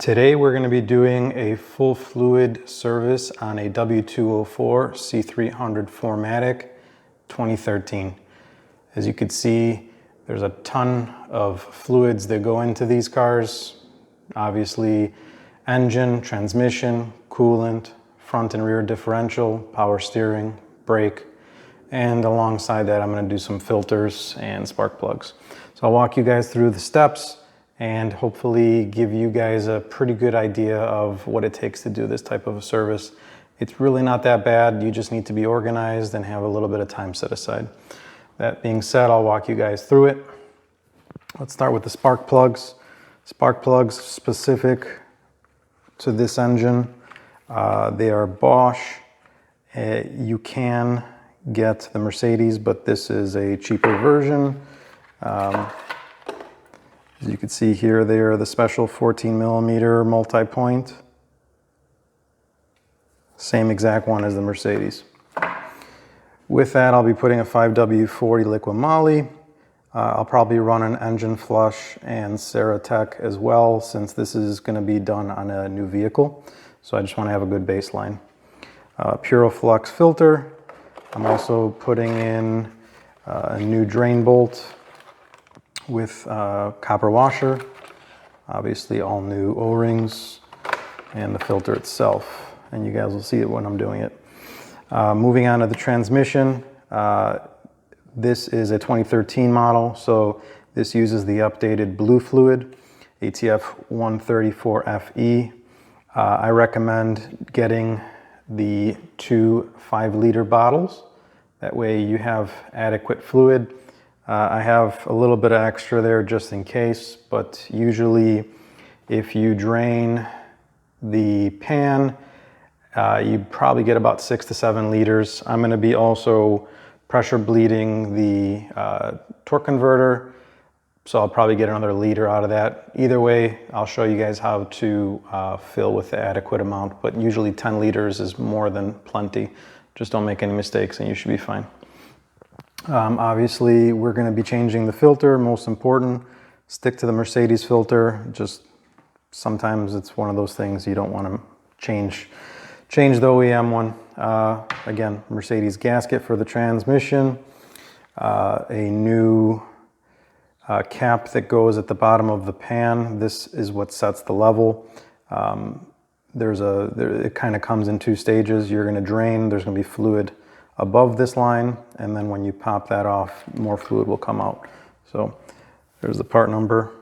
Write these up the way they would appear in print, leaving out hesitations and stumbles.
Today we're going to be doing a full fluid service on a W204 C300 4MATIC 2013. As you can see, there's a ton of fluids that go into these cars. Obviously, engine, transmission, coolant, front and rear differential, power steering, brake, and alongside that I'm going to do some filters and spark plugs. So I'll walk you guys through the steps and hopefully give you guys a pretty good idea of what it takes to do this type of a service. It's really not that bad. You just need to be organized and have a little bit of time set aside. That being said, I'll walk you guys through it. Let's start with the spark plugs. Spark plugs specific to this engine. They are Bosch. You can get the Mercedes, but this is a cheaper version. As you can see here, they are the special 14mm multi-point. Same exact one as the Mercedes. With that, I'll be putting a 5W40 liquid moly. I'll probably run an engine flush and Ceratec as well, since this is going to be done on a new vehicle. So I just want to have a good baseline. Puroflux filter. I'm also putting in a new drain bolt with copper washer, obviously all new O-rings, and the filter itself. And you guys will see it when I'm doing it. Moving on to the transmission, this is a 2013 model, so this uses the updated blue fluid, ATF 134FE. I recommend getting the 2 5-liter bottles. That way you have adequate fluid. I have a little bit of extra there just in case, but usually if you drain the pan, you probably get about 6 to 7 liters. I'm going to be also pressure bleeding the torque converter, so I'll probably get another liter out of that. Either way, I'll show you guys how to fill with the adequate amount, but usually 10 liters is more than plenty. Just don't make any mistakes and you should be fine. Obviously, we're going to be changing the filter, most important. Stick to the Mercedes filter. Just sometimes it's one of those things you don't want to change the OEM one. Again, Mercedes gasket for the transmission. A new cap that goes at the bottom of the pan. This is what sets the level. It kind of comes in 2 stages. You're going to drain. There's going to be fluid above this line, and then when you pop that off, more fluid will come out. So there's the part number.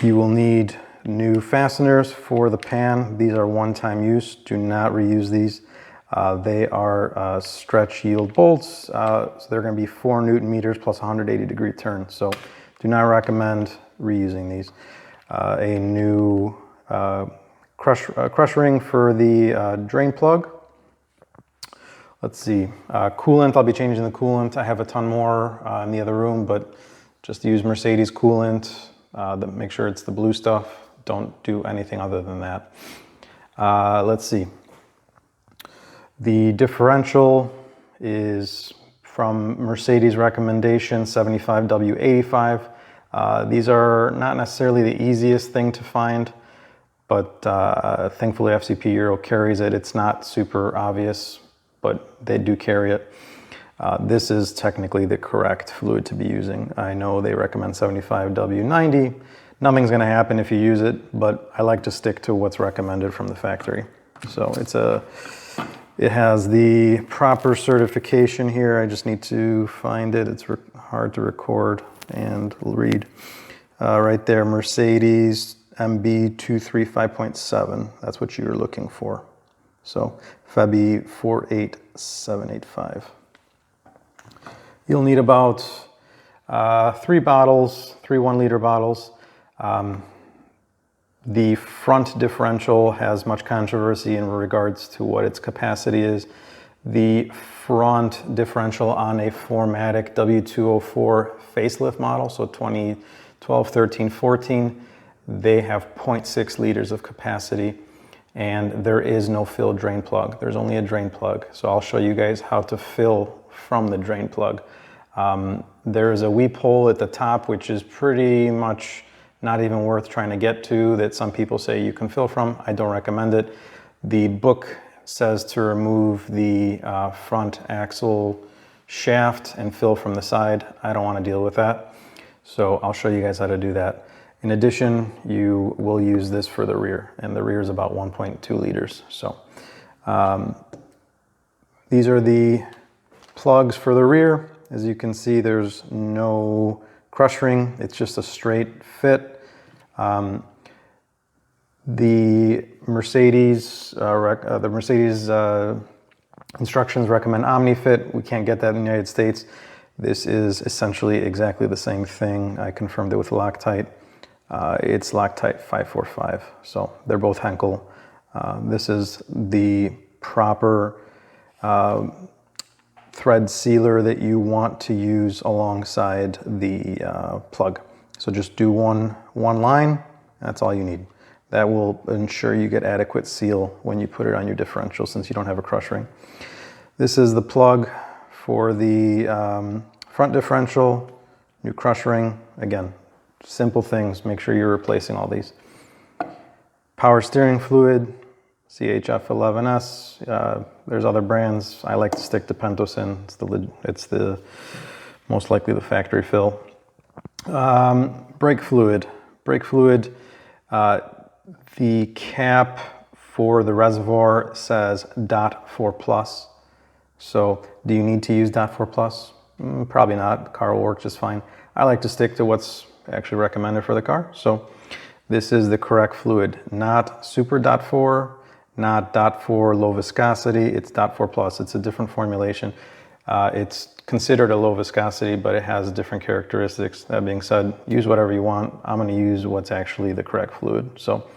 You will need new fasteners for the pan. These are one-time use. Do not reuse these. They are stretch yield bolts, so they're going to be 4 Newton meters plus 180-degree turn. So do not recommend reusing these. A new crush ring for the drain plug. Let's see, coolant, I'll be changing the coolant. I have a ton more in the other room, but just use Mercedes coolant. Make sure it's the blue stuff. Don't do anything other than that. Let's see. The differential is from Mercedes recommendation 75W85. These are not necessarily the easiest thing to find, but thankfully FCP Euro carries it. It's not super obvious, but they do carry it. This is technically the correct fluid to be using. I know they recommend 75W90. Nothing's going to happen if you use it, but I like to stick to what's recommended from the factory. So it has the proper certification here. I just need to find it. It's hard to record and read. Right there, Mercedes MB 235.7. That's what you're looking for. So FEBI 48785. You'll need about 3 bottles, 3 1-liter bottles. The front differential has much controversy in regards to what its capacity is. The front differential on a 4MATIC W204 facelift model, so 2012, 13, 14, they have 0.6 liters of capacity. And there is no fill drain plug. There's only a drain plug. So I'll show you guys how to fill from the drain plug. There is a weep hole at the top, which is pretty much not even worth trying to get to, that some people say you can fill from. I don't recommend it. The book says to remove the front axle shaft and fill from the side. I don't want to deal with that. So I'll show you guys how to do that. In addition, you will use this for the rear, and the rear is about 1.2 liters. So these are the plugs for the rear. As you can see, there's no crush ring. It's just a straight fit. The Mercedes instructions recommend OmniFit. We can't get that in the United States. This is essentially exactly the same thing. I confirmed it with Loctite. It's Loctite 545. So they're both Henkel. This is the proper thread sealer that you want to use alongside the plug. So just do one line. That's all you need. That will ensure you get adequate seal when you put it on your differential, since you don't have a crush ring. This is the plug for the front differential, new crush ring. Again, simple things. Make sure you're replacing all these. Power steering fluid, CHF11S. There's other brands. I like to stick to Pentosin. It's the most likely the factory fill. Brake fluid. The cap for the reservoir says .4+. So do you need to use .4+? Probably not. The car will work just fine. I like to stick to what's actually recommended for the car. So this is the correct fluid, not super .4, not .4 low viscosity. It's .4+. It's a different formulation. It's considered a low viscosity, but it has different characteristics. That being said, use whatever you want. I'm going to use what's actually the correct fluid. So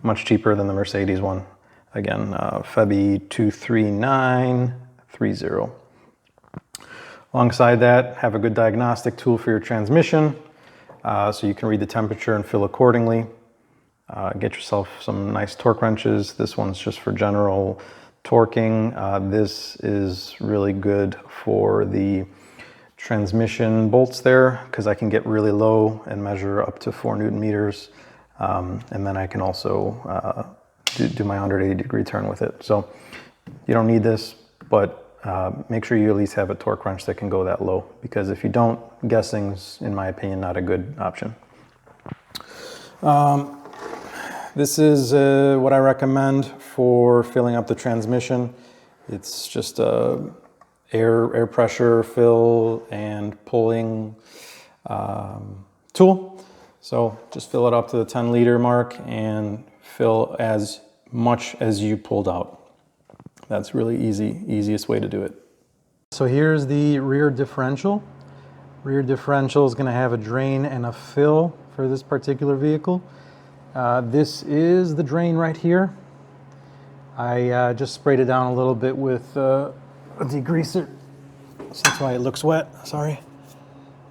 much cheaper than the Mercedes one. Again, Febi 23930. Alongside that, have a good diagnostic tool for your transmission, so you can read the temperature and fill accordingly. Get yourself some nice torque wrenches. This one's just for general torquing. This is really good for the transmission bolts there, because I can get really low and measure up to 4 Newton meters. And then I can also do my 180-degree turn with it. So you don't need this, but make sure you at least have a torque wrench that can go that low, because if you don't, guessing's, in my opinion, not a good option. This is what I recommend for filling up the transmission. It's just a air pressure fill and pulling tool. So just fill it up to the 10-liter mark and fill as much as you pulled out. That's really easiest way to do it. So here's the rear differential. Rear differential is going to have a drain and a fill for this particular vehicle. This is the drain right here. I just sprayed it down a little bit with a degreaser, so that's why it looks wet, sorry.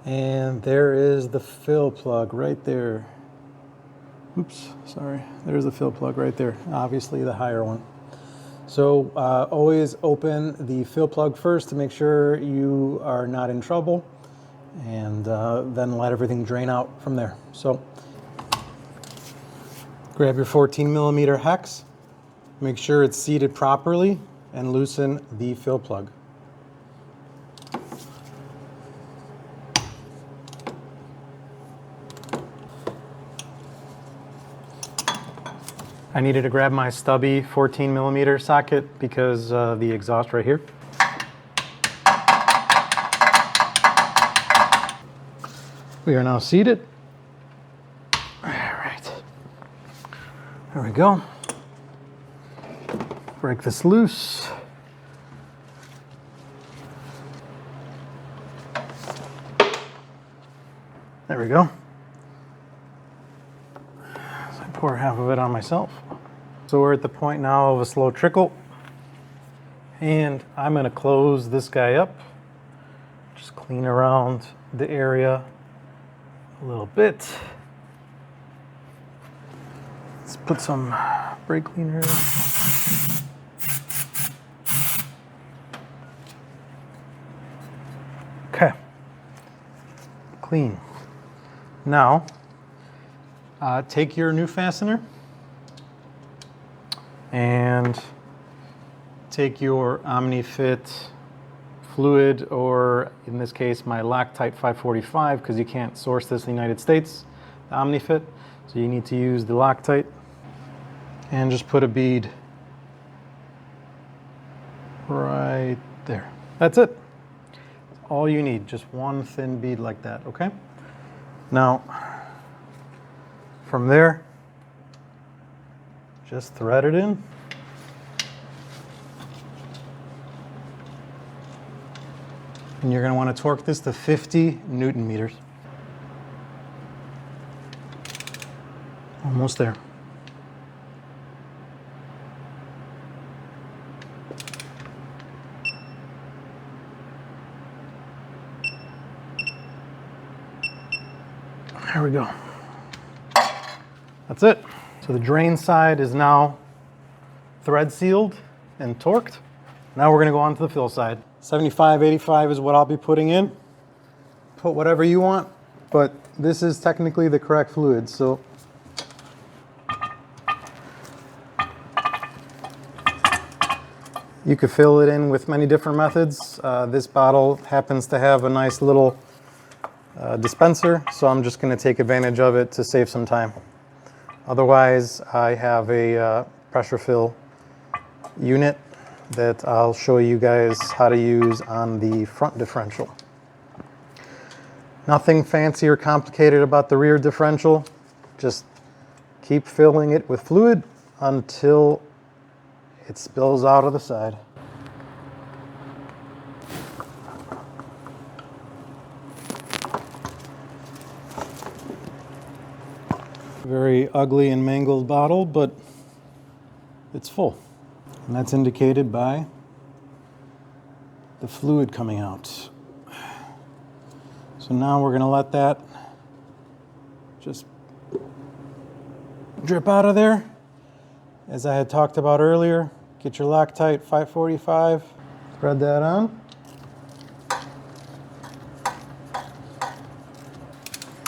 And there is the fill plug right there. Oops, sorry. There's the fill plug right there, obviously the higher one. So always open the fill plug first to make sure you are not in trouble, and then let everything drain out from there. So grab your 14mm hex, make sure it's seated properly, and loosen the fill plug. I needed to grab my stubby 14mm socket because of the exhaust right here. We are now seated. All right, there we go. Break this loose. There we go. Pour half of it on myself. So we're at the point now of a slow trickle, and I'm going to close this guy up, just clean around the area a little bit. Let's put some brake cleaner in. Okay, clean. Now Take your new fastener and take your OmniFit fluid, or in this case my Loctite 545, because you can't source this in the United States, the OmniFit, so you need to use the Loctite, and just put a bead right there. That's it. That's all you need, just one thin bead like that, okay? Now, from there, just thread it in. And you're going to want to torque this to 50 Newton meters. Almost there. There we go. That's it. So the drain side is now thread sealed and torqued. Now we're going to go on to the fill side. 75/85 is what I'll be putting in. Put whatever you want, but this is technically the correct fluid, so you could fill it in with many different methods. This bottle happens to have a nice little dispenser, so I'm just going to take advantage of it to save some time. Otherwise, I have a pressure fill unit that I'll show you guys how to use on the front differential. Nothing fancy or complicated about the rear differential. Just keep filling it with fluid until it spills out of the side. Very ugly and mangled bottle, but it's full. And that's indicated by the fluid coming out. So now we're going to let that just drip out of there. As I had talked about earlier, get your Loctite 545, thread that on.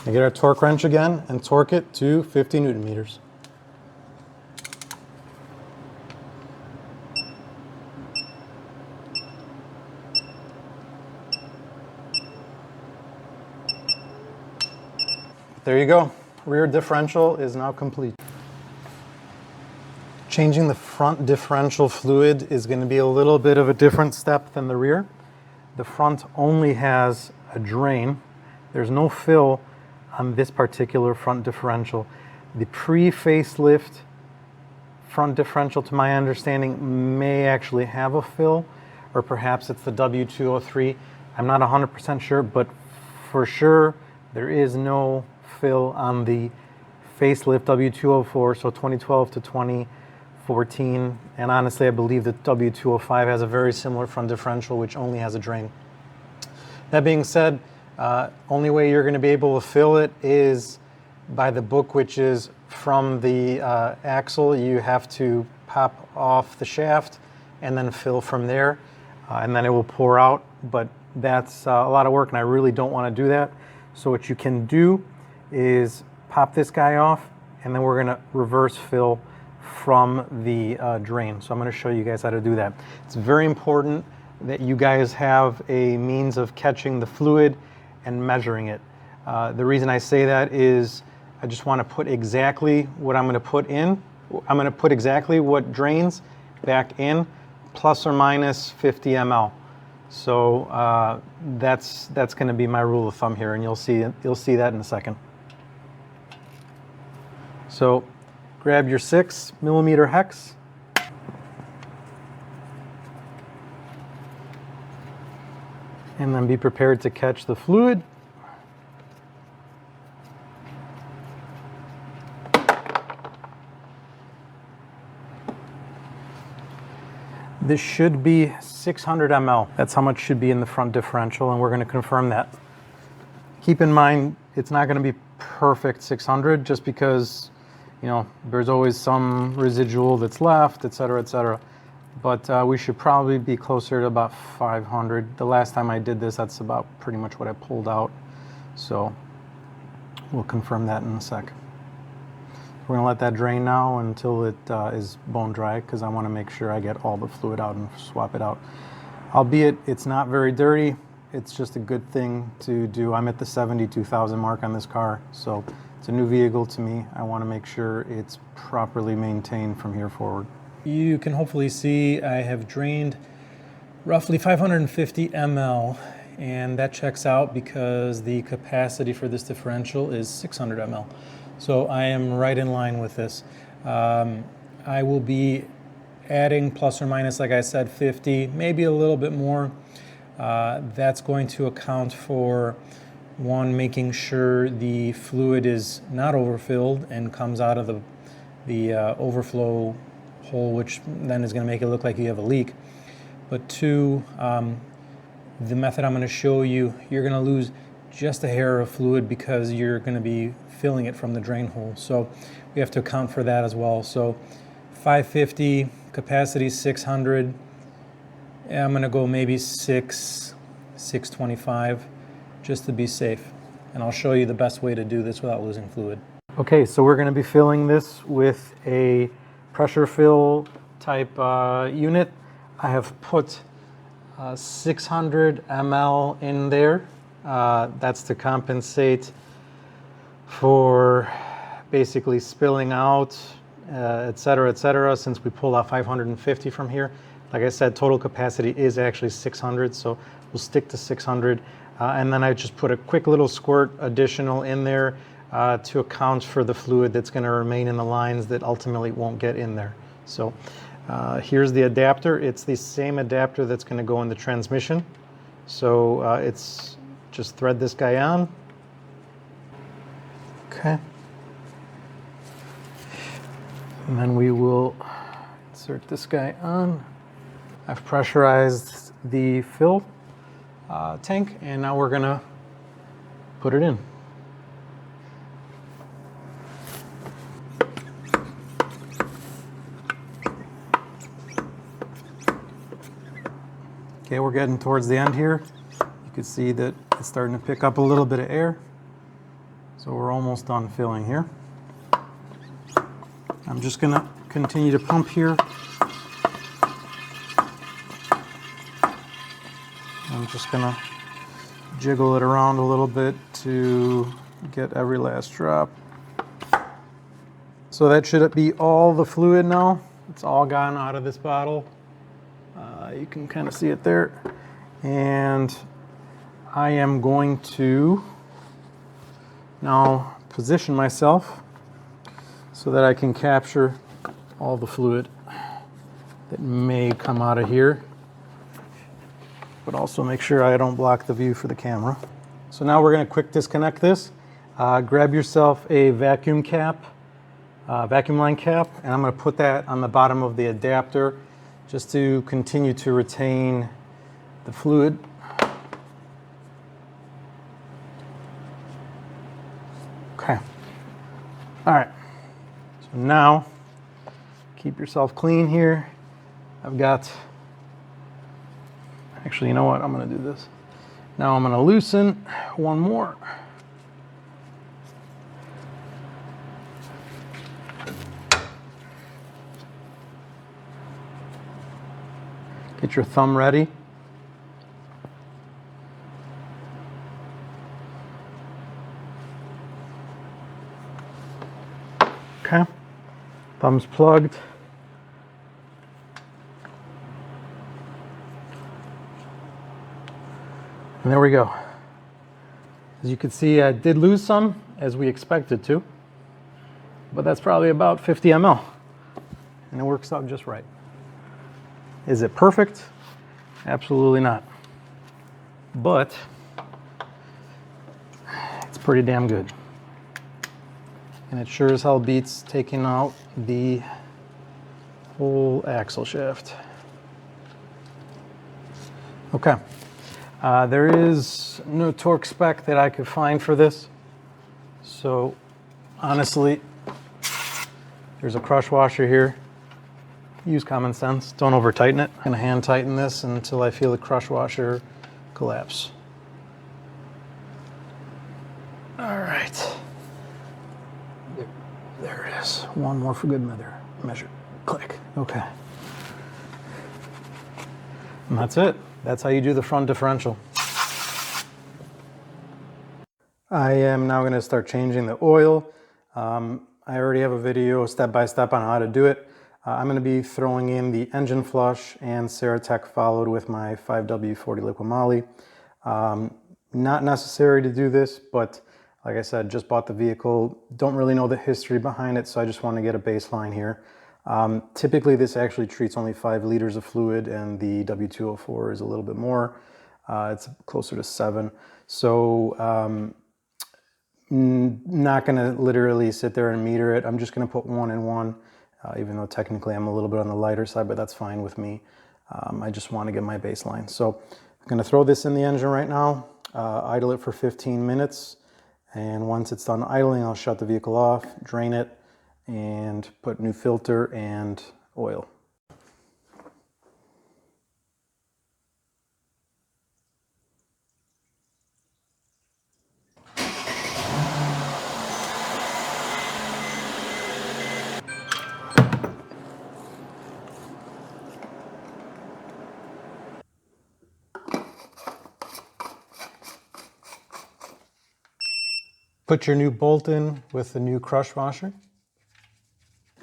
And get our torque wrench again and torque it to 50 Newton meters. There you go. Rear differential is now complete. Changing the front differential fluid is going to be a little bit of a different step than the rear. The front only has a drain. There's no fill on this particular front differential. The pre-facelift front differential, to my understanding, may actually have a fill, or perhaps it's the W203. I'm not 100% sure, but for sure there is no fill on the facelift W204, so 2012 to 2014. And honestly, I believe that W205 has a very similar front differential, which only has a drain. That being said, only way you're going to be able to fill it is by the book, which is from the axle. You have to pop off the shaft and then fill from there, and then it will pour out. But that's a lot of work, and I really don't want to do that. So what you can do is pop this guy off, and then we're going to reverse fill from the drain. So I'm going to show you guys how to do that. It's very important that you guys have a means of catching the fluid and measuring it. The reason I say that is I just want to put exactly what I'm going to put in. I'm going to put exactly what drains back in, plus or minus 50 ml. So that's going to be my rule of thumb here, and you'll see that in a second. So grab your 6mm hex. And then be prepared to catch the fluid. This should be 600 ml. That's how much should be in the front differential, and we're going to confirm that. Keep in mind, it's not going to be perfect 600, just because, you know, there's always some residual that's left, etc., etc. But we should probably be closer to about 500. The last time I did this, that's about pretty much what I pulled out. So we'll confirm that in a sec. We're gonna let that drain now until it is bone dry, because I want to make sure I get all the fluid out and swap it out. Albeit it's not very dirty, it's just a good thing to do. I'm at the 72,000 mark on this car, so it's a new vehicle to me. I want to make sure it's properly maintained from here forward. You can hopefully see I have drained roughly 550 ml, and that checks out because the capacity for this differential is 600 ml. So I am right in line with this. I will be adding plus or minus, like I said, 50, maybe a little bit more. That's going to account for, one, making sure the fluid is not overfilled and comes out of the overflow hole, which then is going to make it look like you have a leak. But two, the method I'm going to show you, you're going to lose just a hair of fluid because you're going to be filling it from the drain hole. So we have to account for that as well. So 550, capacity 600. I'm going to go maybe 625 just to be safe. And I'll show you the best way to do this without losing fluid. Okay, so we're going to be filling this with a pressure fill type unit. I have put 600 ml in there. That's to compensate for basically spilling out, et cetera, since we pulled out 550 from here. Like I said, total capacity is actually 600, so we'll stick to 600. And then I just put a quick little squirt additional in there to account for the fluid that's going to remain in the lines that ultimately won't get in there. So here's the adapter. It's the same adapter that's going to go in the transmission. So it's just thread this guy on. Okay. And then we will insert this guy on. I've pressurized the fill tank, and now we're gonna put it in. Okay, we're getting towards the end here. You can see that it's starting to pick up a little bit of air. So we're almost done filling here. I'm just gonna continue to pump here. I'm just gonna jiggle it around a little bit to get every last drop. So that should be all the fluid now. It's all gone out of this bottle. You can kind of see it there. And I am going to now position myself so that I can capture all the fluid that may come out of here, but also make sure I don't block the view for the camera. So now we're going to quick disconnect this. Grab yourself a vacuum cap, vacuum line cap, and I'm going to put that on the bottom of the adapter just to continue to retain the fluid. Okay. All right. So now, keep yourself clean here. I've got, actually, you know what? I'm going to do this. Now I'm going to loosen one more. Get your thumb ready. Okay, thumb's plugged. And there we go. As you can see, I did lose some, as we expected to, but that's probably about 50 ml, and it works out just right. Is it perfect? Absolutely not. But it's pretty damn good. And it sure as hell beats taking out the whole axle shaft. Okay. There is no torque spec that I could find for this. So honestly, there's a crush washer here. Use common sense, don't over tighten it. I'm gonna hand tighten this until I feel the crush washer collapse. All right, there it is. Yes, one more for good measure. Click. Okay. And that's it. That's how you do the front differential. I am now going to start changing the oil. I already have a video step by step on how to do it. I'm going to be throwing in the engine flush and Ceratec followed with my 5W40 liquid moly. Not necessary to do this, but like I said, just bought the vehicle. Don't really know the history behind it, so I just want to get a baseline here. Typically this actually treats only 5 liters of fluid, and the W204 is a little bit more. It's closer to 7. So not going to literally sit there and meter it. I'm just going to put 1 and 1, even though technically I'm a little bit on the lighter side, but that's fine with me. I just want to get my baseline. So I'm going to throw this in the engine right now, idle it for 15 minutes. And once it's done idling, I'll shut the vehicle off, drain it, and put new filter and oil. Put your new bolt in with the new crush washer.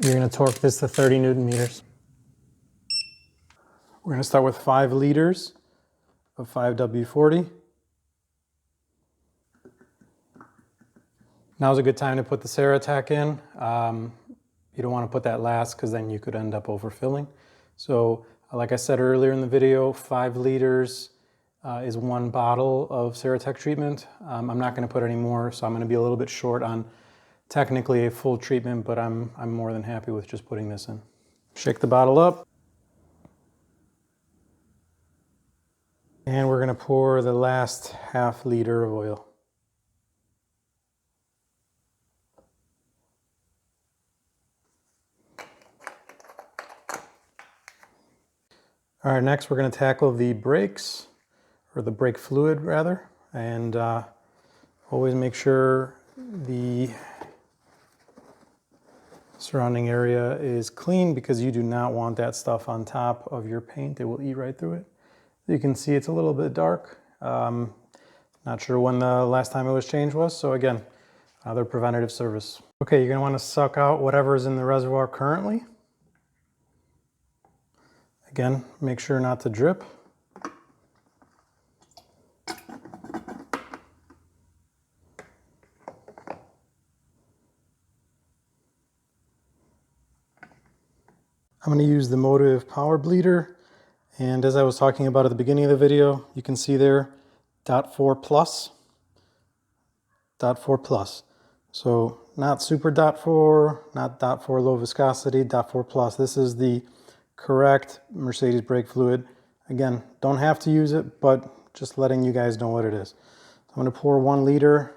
You're going to torque this to 30 Newton meters. We're going to start with 5 liters of 5W40. Now's a good time to put the Ceratec in. You don't want to put that last because then you could end up overfilling. So like I said earlier in the video, 5 liters is 1 bottle of Ceratec treatment. I'm not going to put any more, so I'm going to be a little bit short on technically a full treatment, but I'm more than happy with just putting this in. Shake the bottle up. And we're going to pour the last ½ liter of oil. All right, next we're going to tackle the brakes, or the brake fluid rather, and always make sure the surrounding area is clean because you do not want that stuff on top of your paint. It will eat right through it. You can see it's a little bit dark. Not sure when the last time it was changed was, so again, another preventative service. Okay, you're going to want to suck out whatever is in the reservoir currently. Again, make sure not to drip. I'm going to use the Motive Power Bleeder, and as I was talking about at the beginning of the video, you can see there, .4 plus, .4 plus. So not super .4, not .4 low viscosity, .4 plus. This is the correct Mercedes brake fluid. Again, don't have to use it, but just letting you guys know what it is. So I'm going to pour 1 liter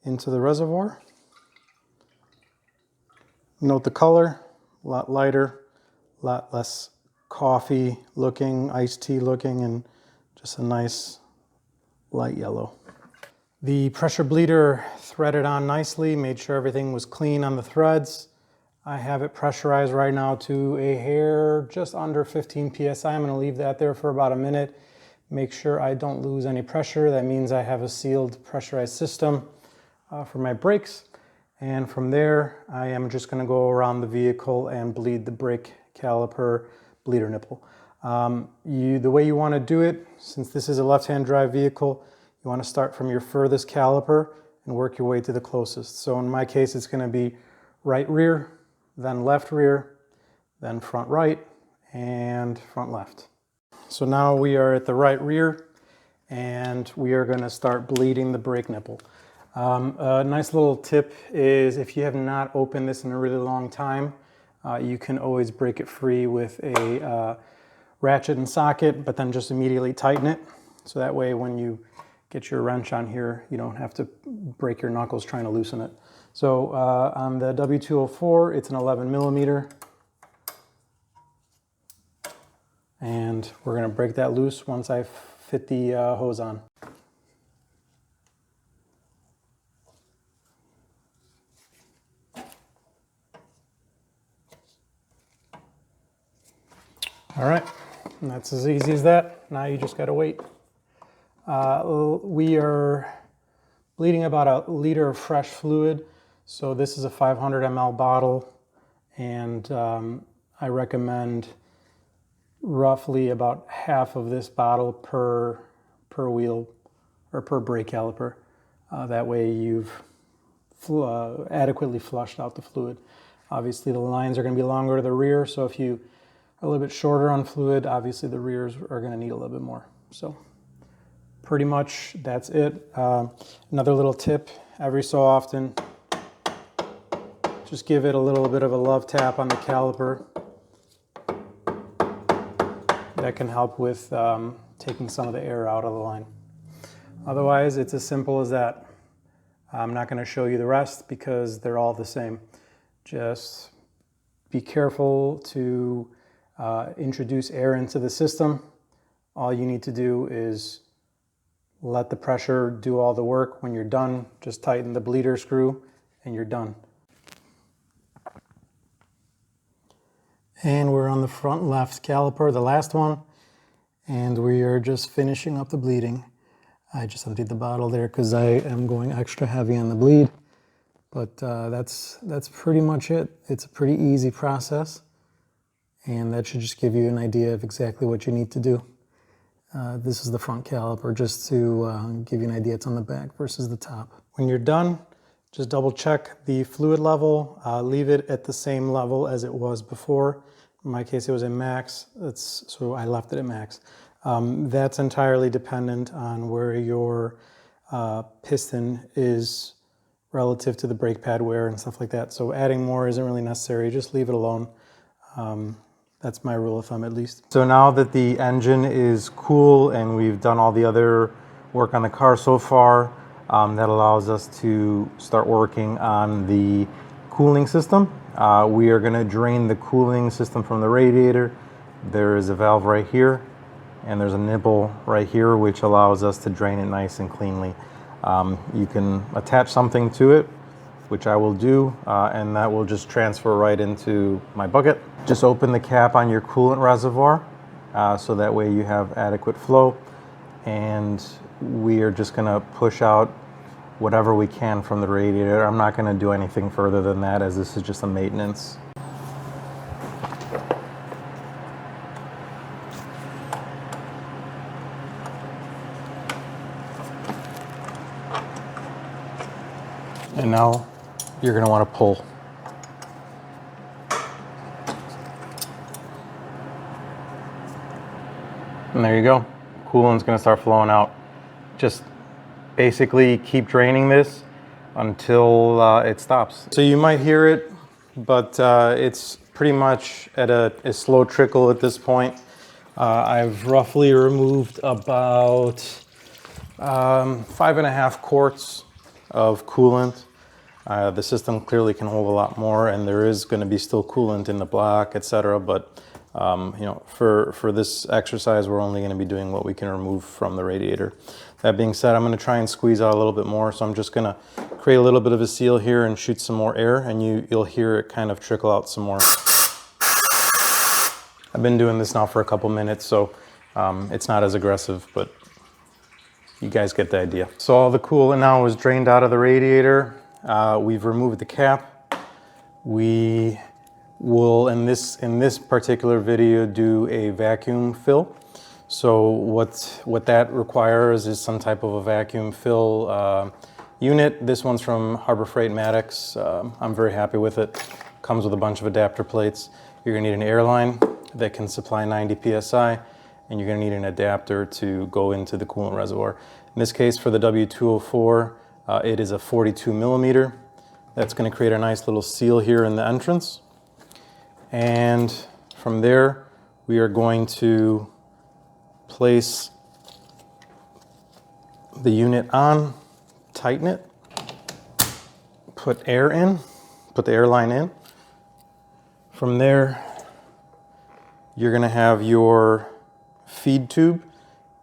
into the reservoir. Note the color, a lot lighter, a lot less coffee looking, iced tea looking, and just a nice light yellow. The pressure bleeder threaded on nicely, made sure everything was clean on the threads. I have it pressurized right now to a hair just under 15 psi. I'm going to leave that there for about a minute. Make sure I don't lose any pressure. That means I have a sealed pressurized system for my brakes. And from there, I am just going to go around the vehicle and bleed the brake caliper bleeder nipple. The way you want to do it, since this is a left-hand drive vehicle, you want to start from your furthest caliper and work your way to the closest. So in my case, it's going to be right rear, then left rear, then front right, and front left. So now we are at the right rear, and we are going to start bleeding the brake nipple. A nice little tip is if you have not opened this in a really long time, you can always break it free with a ratchet and socket, but then just immediately tighten it. So that way when you get your wrench on here, you don't have to break your knuckles trying to loosen it. So on the W204, it's an 11 millimeter. And we're going to break that loose once I fit the hose on. All right, and that's as easy as that. Now you just gotta wait. We are bleeding about 1 liter of fresh fluid. So this is a 500 ml bottle, and I recommend roughly about half of this bottle per wheel or per brake caliper. That way you've adequately flushed out the fluid. Obviously the lines are going to be longer to the rear, so if you are a little bit shorter on fluid, obviously the rears are going to need a little bit more. So pretty much that's it. Another little tip, every so often, just give it a little bit of a love tap on the caliper. That can help with taking some of the air out of the line. Otherwise, it's as simple as that. I'm not going to show you the rest because they're all the same. Just be careful to introduce air into the system. All you need to do is let the pressure do all the work. When you're done, just tighten the bleeder screw and you're done. And we're on the front left caliper, the last one, and we are just finishing up the bleeding. I just emptied the bottle there because I am going extra heavy on the bleed, but that's pretty much it. It's a pretty easy process, and that should just give you an idea of exactly what you need to do. This is the front caliper, just to give you an idea. It's on the back versus the top. When you're done, just double check the fluid level. Leave it at the same level as it was before. In my case, it was a max, so I left it at max. That's entirely dependent on where your piston is relative to the brake pad wear and stuff like that. So adding more isn't really necessary, just leave it alone. That's my rule of thumb, at least. So now that the engine is cool and we've done all the other work on the car so far, that allows us to start working on the cooling system. We are going to drain the cooling system from the radiator. There is a valve right here, and there's a nipple right here, which allows us to drain it nice and cleanly. You can attach something to it, which I will do, and that will just transfer right into my bucket. Just open the cap on your coolant reservoir, so that way you have adequate flow, and we are just going to push out whatever we can from the radiator. I'm not going to do anything further than that, as this is just a maintenance. And now you're going to want to pull. And there you go. Coolant's going to start flowing out. Just basically keep draining this until it stops. So you might hear it, but it's pretty much at a slow trickle at this point. I've roughly removed about 5.5 quarts of coolant. The system clearly can hold a lot more, and there is going to be still coolant in the block, etc. But you know, for this exercise, we're only going to be doing what we can remove from the radiator. That being said, I'm going to try and squeeze out a little bit more, so I'm just going to create a little bit of a seal here and shoot some more air, and you'll hear it kind of trickle out some more. I've been doing this now for a couple minutes, so it's not as aggressive, but you guys get the idea. So all the coolant now is drained out of the radiator. We've removed the cap. We will, in this particular video, do a vacuum fill. So what that requires is some type of a vacuum fill unit. This one's from Harbor Freight Maddox. I'm very happy with it. Comes with a bunch of adapter plates. You're gonna need an airline that can supply 90 psi, and you're gonna need an adapter to go into the coolant reservoir. In this case, for the W204, it is a 42 millimeter. That's gonna create a nice little seal here in the entrance. And from there, we are going to place the unit on, tighten it, put air in, put the air line in. From there, you're gonna have your feed tube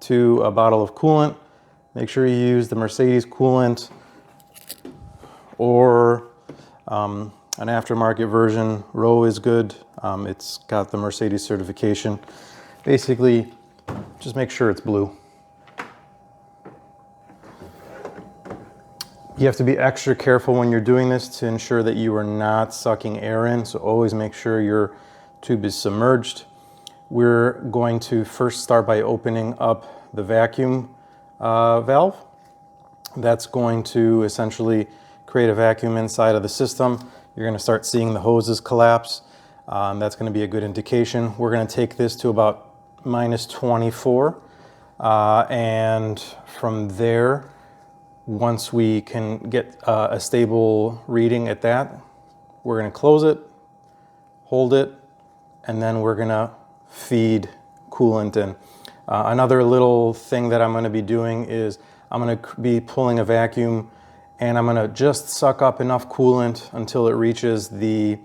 to a bottle of coolant. Make sure you use the Mercedes coolant or an aftermarket version. Row is good. It's got the Mercedes certification. Basically, just make sure it's blue. You have to be extra careful when you're doing this to ensure that you are not sucking air in, so always make sure your tube is submerged. We're going to first start by opening up the vacuum valve. That's going to essentially create a vacuum inside of the system. You're going to start seeing the hoses collapse. That's going to be a good indication. We're going to take this to about -24, and from there, once we can get a stable reading at that, we're going to close it, hold it, and then we're going to feed coolant in. Another little thing that I'm going to be doing is I'm going to be pulling a vacuum, and I'm going to just suck up enough coolant until it reaches the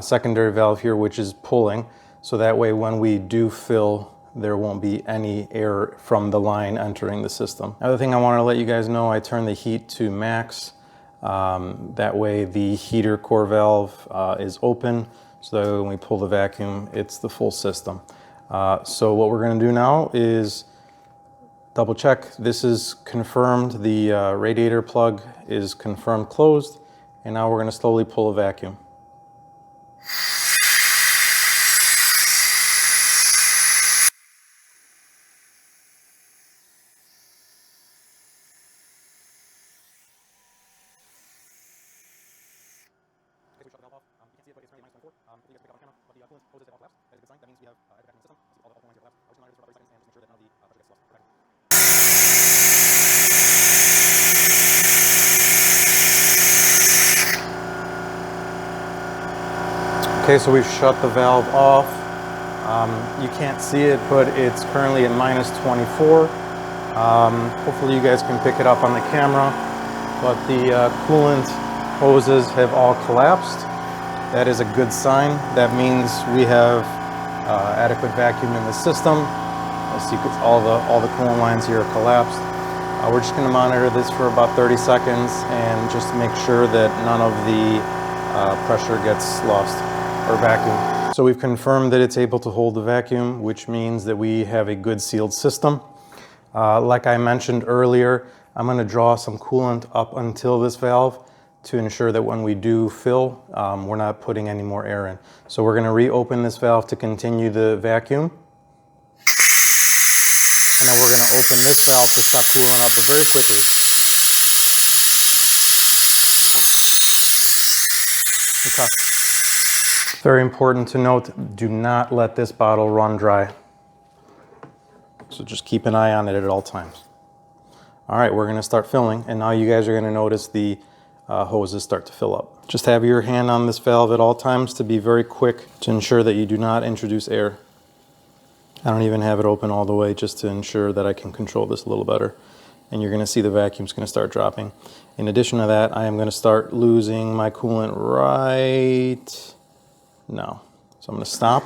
secondary valve here, which is pulling. So that way when we do fill, there won't be any air from the line entering the system. Another thing I wanted to let you guys know, I turned the heat to max. That way the heater core valve is open, so that when we pull the vacuum, it's the full system. So what we're going to do now is double check. This is confirmed. The radiator plug is confirmed closed, and now we're going to slowly pull a vacuum. Okay, so we've shut the valve off. You can't see it, but it's currently at -24. Hopefully you guys can pick it up on the camera, but the coolant hoses have all collapsed. That is a good sign. That means we have adequate vacuum in the system. As you can see, all the coolant lines here are collapsed. We're just going to monitor this for about 30 seconds and just make sure that none of the pressure gets lost, or vacuum. So we've confirmed that it's able to hold the vacuum, which means that we have a good sealed system. Like I mentioned earlier, I'm going to draw some coolant up until this valve to ensure that when we do fill, we're not putting any more air in. So we're going to reopen this valve to continue the vacuum. And then we're going to open this valve to suck coolant up very quickly. Okay. Very important to note, do not let this bottle run dry. So just keep an eye on it at all times. All right, we're going to start filling, and now you guys are going to notice the hoses start to fill up. Just have your hand on this valve at all times to be very quick to ensure that you do not introduce air. I don't even have it open all the way just to ensure that I can control this a little better. And you're going to see the vacuum's going to start dropping. In addition to that, I am going to start losing my coolant right now. So I'm going to stop.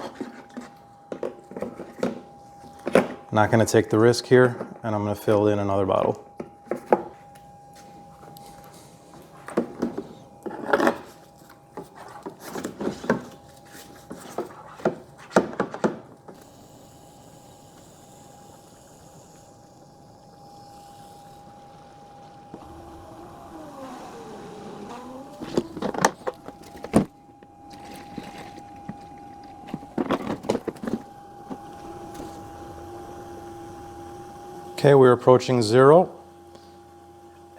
Not going to take the risk here, and I'm going to fill in another bottle. Okay, we're approaching 0,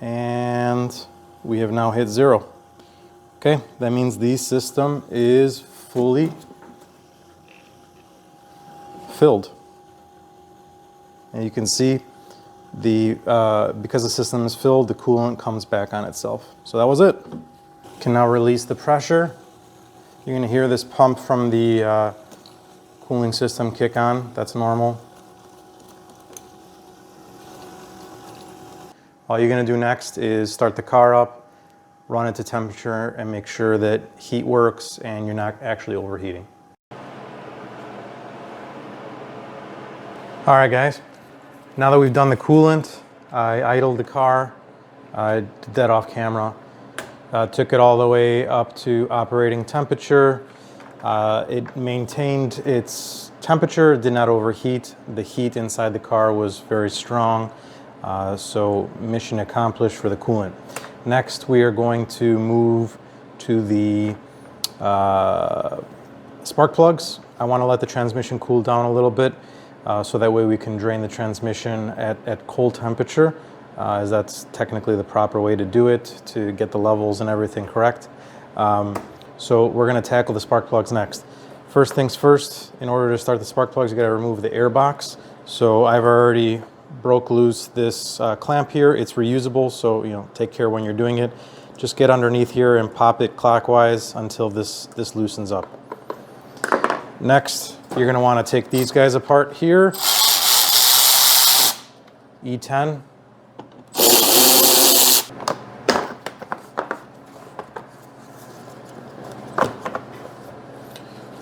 and we have now hit 0. Okay, that means the system is fully filled. And you can see because the system is filled, the coolant comes back on itself. So that was it. You can now release the pressure. You're going to hear this pump from the cooling system kick on. That's normal. All you're going to do next is start the car up, run it to temperature, and make sure that heat works and you're not actually overheating. All right, guys. Now that we've done the coolant, I idled the car. I did that off camera. Took it all the way up to operating temperature. It maintained its temperature, did not overheat. The heat inside the car was very strong, so mission accomplished for the coolant. Next, we are going to move to the spark plugs. I want to let the transmission cool down a little bit, so that way we can drain the transmission at cold temperature, as that's technically the proper way to do it, to get the levels and everything correct. So we're going to tackle the spark plugs next. First things first, in order to start the spark plugs, you got to remove the air box. So I've already broke loose this clamp here. It's reusable, so take care when you're doing it. Just get underneath here and pop it clockwise until this loosens up. Next, you're going to want to take these guys apart here. E10.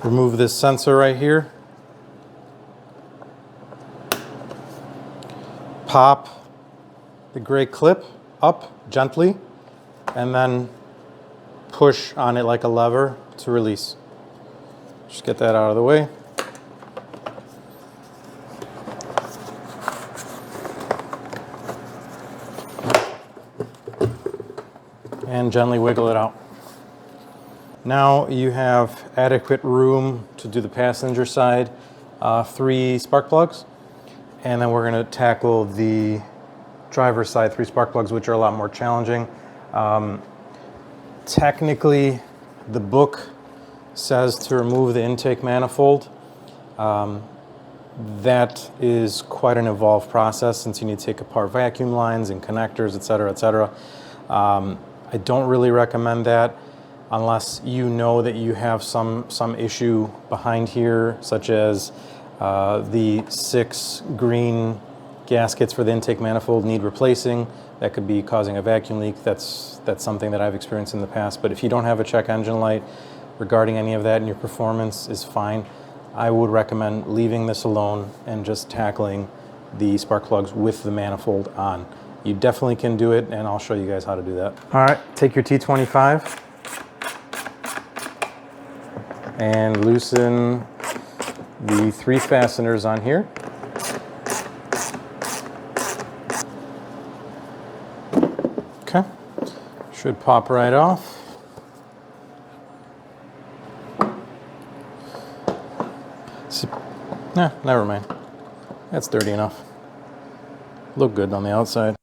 Remove this sensor right here. Pop the gray clip up gently and then push on it like a lever to release. Just get that out of the way. And gently wiggle it out. Now you have adequate room to do the passenger side 3 spark plugs. And then we're going to tackle the driver's side 3 spark plugs, which are a lot more challenging. Technically, the book says to remove the intake manifold. That is quite an involved process, since you need to take apart vacuum lines and connectors, etc., etc. I don't really recommend that unless you know that you have some issue behind here, such as the 6 green gaskets for the intake manifold need replacing. That could be causing a vacuum leak. That's something that I've experienced in the past. But if you don't have a check engine light regarding any of that and your performance is fine, I would recommend leaving this alone and just tackling the spark plugs with the manifold on. You definitely can do it, and I'll show you guys how to do that. All right, take your T25 and loosen the 3 fasteners on here. Okay, should pop right off. Nah, never mind. That's dirty enough. Look good on the outside.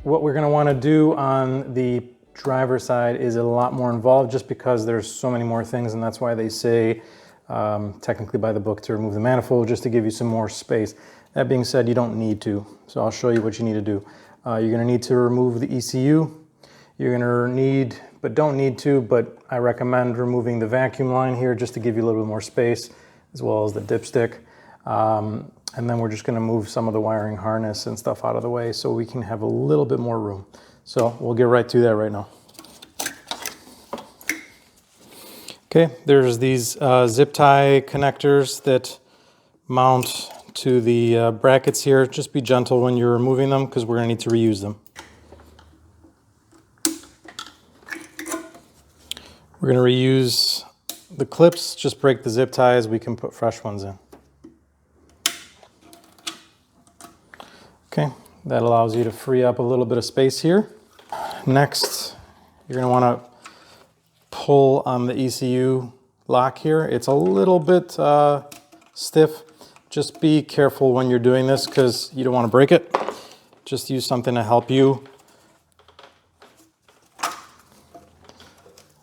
What we're going to want to do on the driver's side is a lot more involved, just because there's so many more things, and that's why they say technically by the book to remove the manifold, just to give you some more space. That being said, you don't need to, so I'll show you what you need to do. You're going to need to remove the ECU. You're going to need, but don't need to, but I recommend removing the vacuum line here just to give you a little bit more space, as well as the dipstick. And then we're just going to move some of the wiring harness and stuff out of the way so we can have a little bit more room. So we'll get right to that right now. Okay, there's these zip tie connectors that mount to the brackets here. Just be gentle when you're removing them because we're going to need to reuse them. We're going to reuse the clips, just break the zip ties, we can put fresh ones in. Okay, that allows you to free up a little bit of space here. Next, you're going to want to pull on the ECU lock here. It's a little bit stiff. Just be careful when you're doing this because you don't want to break it. Just use something to help you.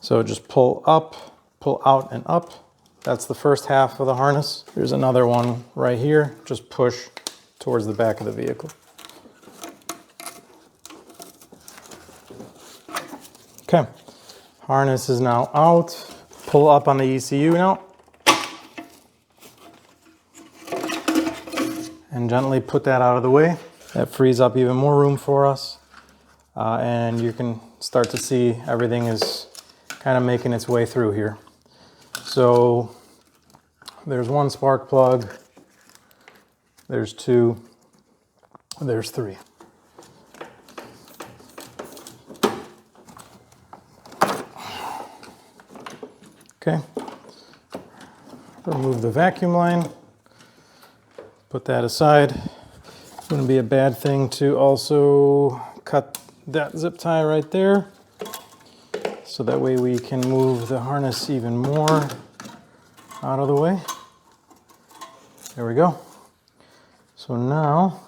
So just pull up, pull out and up. That's the first half of the harness. There's another one right here. Just push towards the back of the vehicle. Okay, harness is now out. Pull up on the ECU now. And gently put that out of the way. That frees up even more room for us. And you can start to see everything is kind of making its way through here. So there's one spark plug, there's two, there's three. Okay, remove the vacuum line, put that aside. Wouldn't be a bad thing to also cut that zip tie right there, so that way we can move the harness even more out of the way. There we go. So now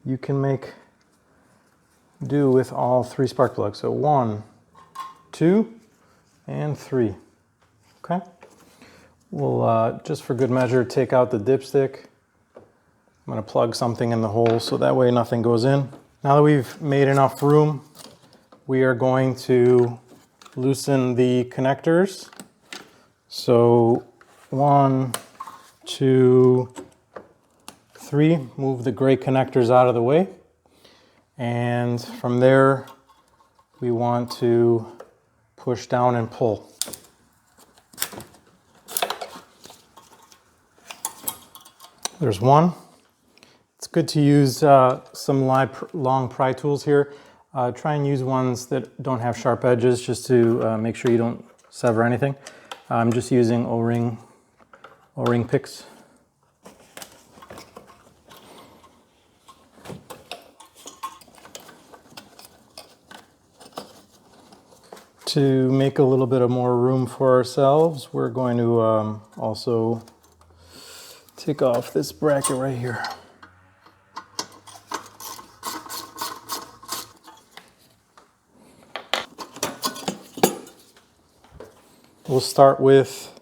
you can make do with all three spark plugs. So 1, 2, and 3. Okay. We'll, just for good measure, take out the dipstick. I'm going to plug something in the hole so that way nothing goes in. Now that we've made enough room, we are going to loosen the connectors. So 1, 2, 3, move the gray connectors out of the way. And from there, we want to push down and pull. There's one. It's good to use some long pry tools here. Try and use ones that don't have sharp edges just to make sure you don't sever anything. I'm just using O-ring picks. To make a little bit of more room for ourselves, we're going to also take off this bracket right here. We'll start with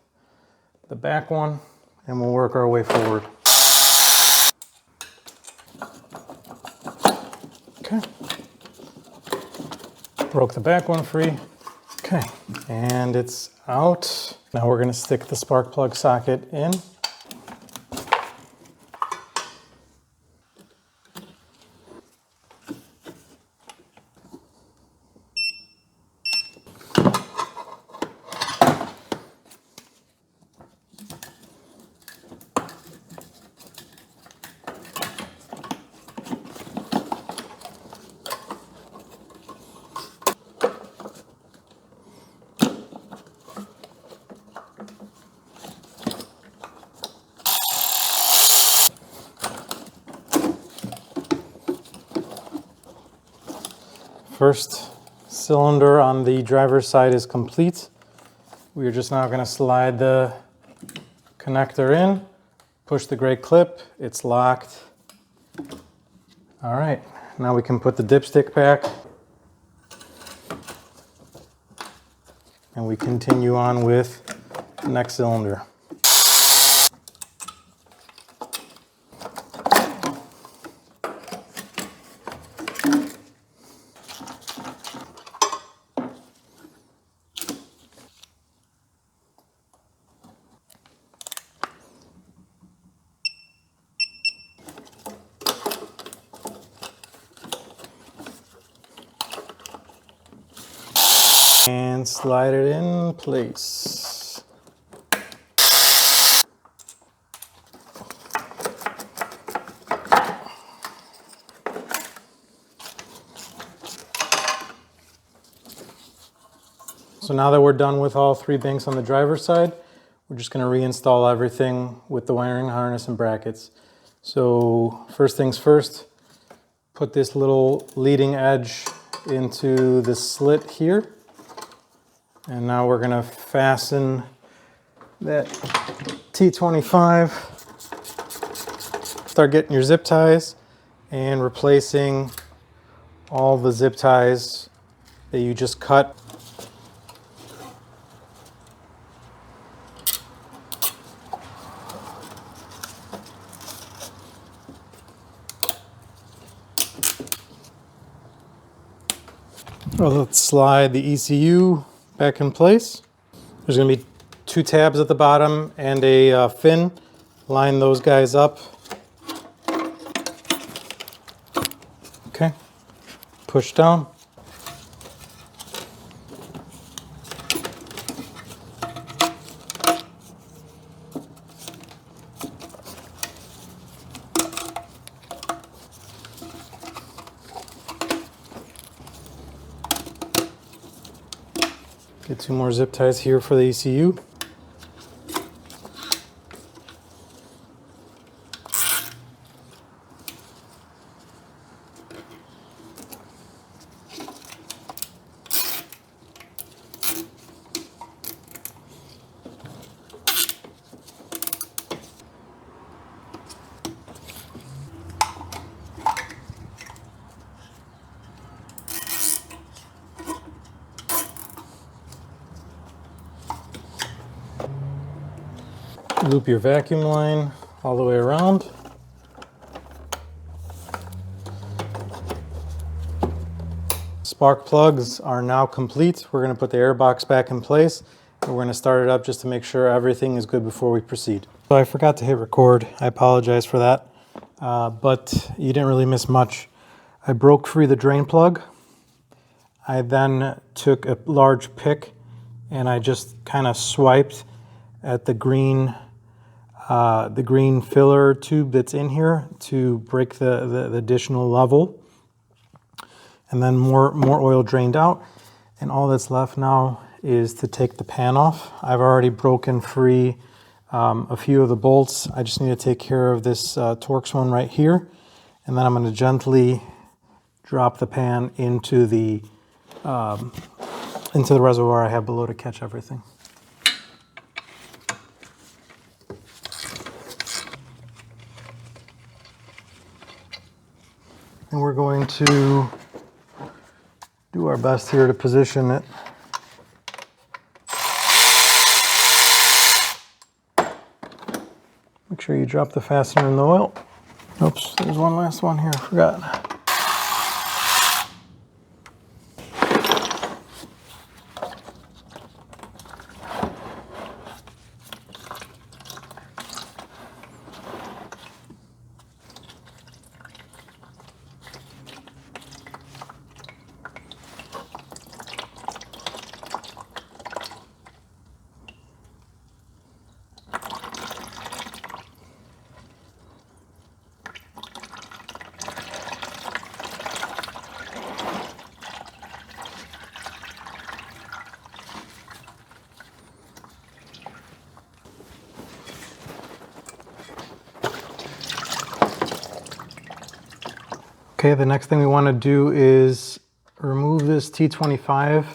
the back one and we'll work our way forward. Okay. Broke the back one free. Okay, and it's out. Now we're going to stick the spark plug socket in. First cylinder on the driver's side is complete. We're just now going to slide the connector in, push the gray clip, it's locked. All right, now we can put the dipstick back and we continue on with the next cylinder. And slide it in place. So now that we're done with all three banks on the driver's side, we're just going to reinstall everything with the wiring harness and brackets. So first things first, put this little leading edge into the slit here. And now we're going to fasten that T25. Start getting your zip ties and replacing all the zip ties that you just cut. Well, let's slide the ECU back in place. There's going to be two tabs at the bottom and a fin. Line those guys up. Okay, push down. Get two more zip ties here for the ECU. Loop your vacuum line all the way around. Spark plugs are now complete. We're going to put the air box back in place and we're going to start it up just to make sure everything is good before we proceed. So I forgot to hit record. I apologize for that, but you didn't really miss much. I broke free the drain plug. I then took a large pick and I just kind of swiped at the green filler tube that's in here to break the additional level. And then more oil drained out. And all that's left now is to take the pan off. I've already broken free a few of the bolts. I just need to take care of this Torx one right here. And then I'm going to gently drop the pan into the reservoir I have below to catch everything. And we're going to do our best here to position it Make sure you drop the fastener in the oil. Oops, there's one last one here, I forgot. Okay, the next thing we want to do is remove this T25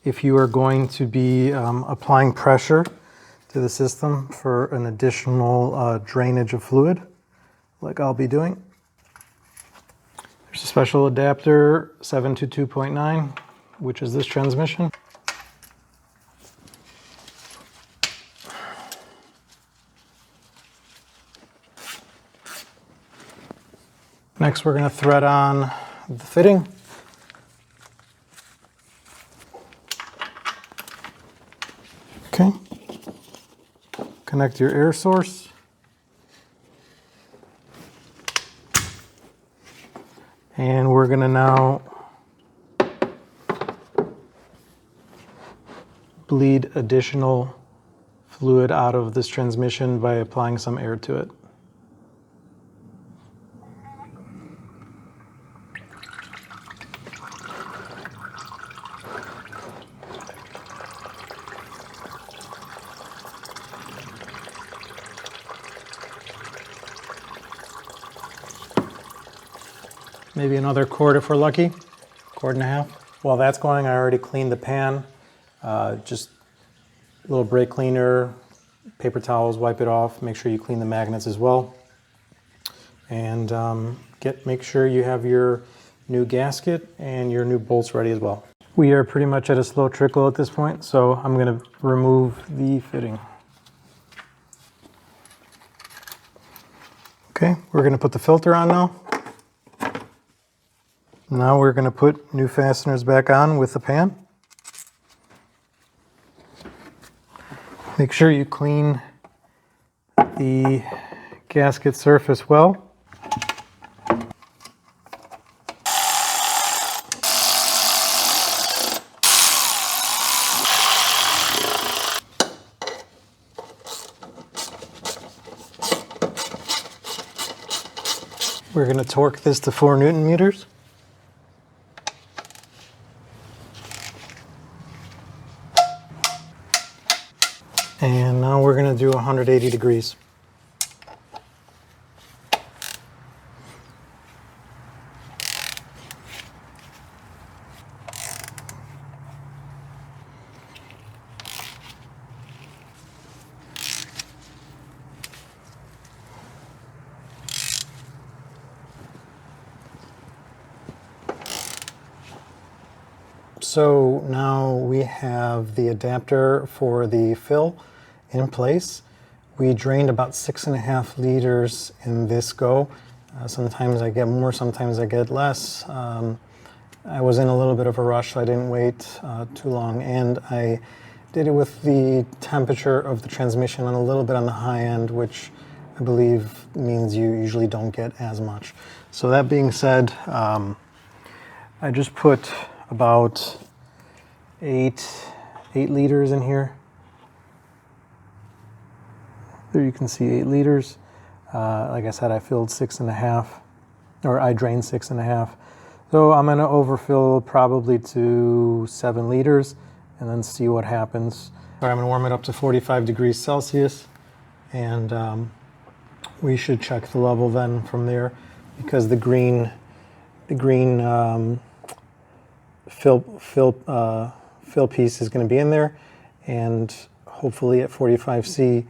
if you are going to be applying pressure to the system for an additional drainage of fluid, like I'll be doing. There's a special adapter 722.9, which is this transmission. Next, we're going to thread on the fitting. Okay. Connect your air source. And we're going to now bleed additional fluid out of this transmission by applying some air to it. Maybe another quart if we're lucky, quart and a half. While that's going, I already cleaned the pan. Just a little brake cleaner, paper towels, wipe it off. Make sure you clean the magnets as well. And make sure you have your new gasket and your new bolts ready as well. We are pretty much at a slow trickle at this point, so I'm going to remove the fitting. Okay, we're going to put the filter on now. Now we're going to put new fasteners back on with the pan. Make sure you clean the gasket surface well. We're going to torque this to 4 Newton meters. And now we're going to do 180 degrees. So now we have the adapter for the fill in place. We drained about 6.5 liters in this go. Sometimes I get more, sometimes I get less. I was in a little bit of a rush, so I didn't wait too long, and I did it with the temperature of the transmission on a little bit on the high end, which I believe means you usually don't get as much. So that being said, I just put about 8 liters in here. There you can see 8 liters. Like I said, I filled 6.5, or I drained 6.5. So I'm gonna overfill probably to 7 liters and then see what happens. All right, I'm gonna warm it up to 45 degrees Celsius, and we should check the level then from there, because the green fill piece is gonna be in there, and hopefully at 45C,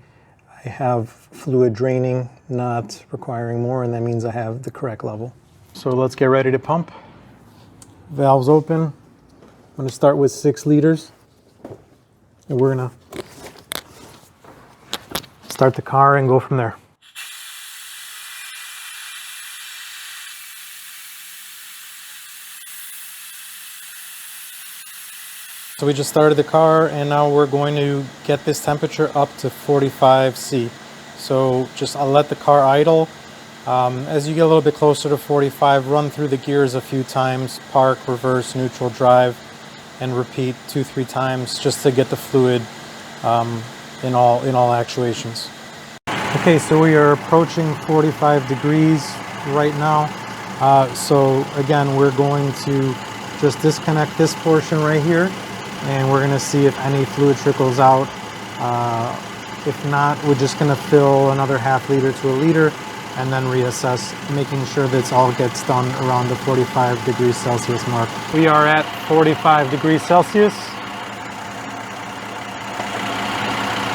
I have fluid draining, not requiring more, and that means I have the correct level. So let's get ready to pump. Valves open. I'm going to start with 6 liters. And we're going to start the car and go from there. So we just started the car and now we're going to get this temperature up to 45 C. So I'll let the car idle. As you get a little bit closer to 45, run through the gears a few times, park, reverse, neutral, drive, and repeat 2-3 times just to get the fluid in all actuations. Okay, so we are approaching 45 degrees right now. So again, we're going to just disconnect this portion right here, and we're going to see if any fluid trickles out. If not, we're just going to fill another ½ liter to a liter and then reassess, making sure that all gets done around the 45 degrees Celsius mark. We are at 45 degrees Celsius.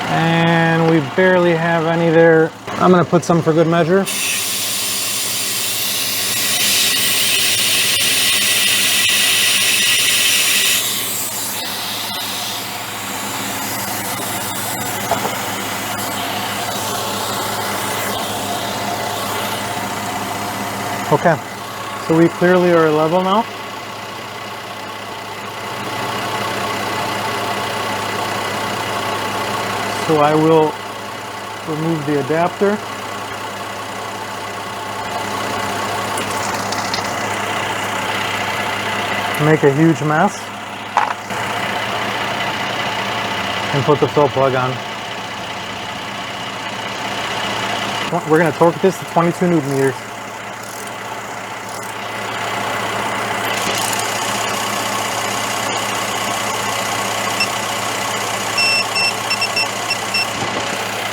And we barely have any there. I'm going to put some for good measure. Okay, so we clearly are level now. So I will remove the adapter. Make a huge mess. And put the fill plug on. We're going to torque this to 22 Newton meters.